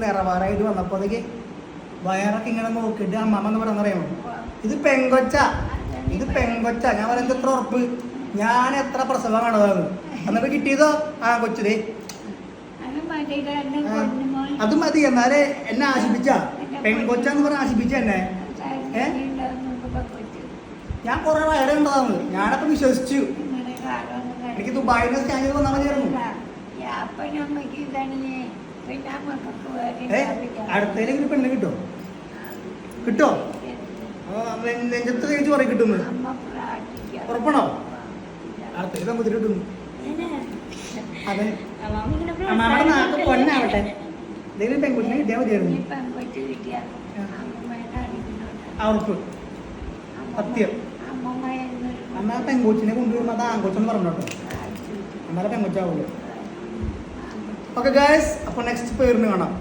നിറവാറായിട്ട് വന്നപ്പോഴത്തേക്ക് വയറൊക്കെ ഇങ്ങനെ നോക്കിയിട്ട് അമ്മമ്മ എന്ന് പറയുന്നറിയാമോ, ഇത് പെങ്കൊച്ച, ഇത് പെങ്കൊച്ച. ഞാൻ പറയുന്നത് എത്ര ഉറപ്പ്, ഞാൻ എത്ര പ്രസവം കാണുന്നത്. എന്നിട്ട് കിട്ടിയതോ ആ കൊച്ചതേ. അത് മതി. എന്നാലേ എന്നെ ആശിപ്പിച്ച പെങ്കൊച്ചാന്ന് പറഞ്ഞ ആശിപ്പിച്ച എന്നെ. ഞാൻ കുറെ വയറേ ഉണ്ടതാണ്, ഞാനപ്പോ വിശ്വസിച്ചു. എനിക്ക് ദുബായിന്ന് സ്കാൻ ചെയ്ത് വന്നാൽ മതിയായിരുന്നു. അടുത്തേലെങ്കിലും പെണ്ണ് കിട്ടോ? കിട്ടോ? നെഞ്ചത്ത് കഴിച്ച് പറയും കിട്ടുന്നു. ഉറപ്പണോ? അടുത്തേക്ക് നമുക്ക് കിട്ടുന്നു. അതെ, അമ്മാമ്മയുടെ നാക്ക് പൊന്നാവട്ടെ. എന്തെങ്കിലും പെൺകുട്ടിനെ കിട്ടിയാൽ മതിയായിരുന്നു. ഉറപ്പ്, സത്യം. അമ്മ പെൺകൊച്ചിനെ കൊണ്ടുവരുമ്പോൾ അത് ആൺകൊച്ചെന്ന് പറഞ്ഞോട്ടോ, എന്നാലും പെൺകൊച്ചാവുള്ളൂ. ഓക്കെ ഗൈസ്, അപ്പോൾ നെക്സ്റ്റ് പേരിന് കാണാം.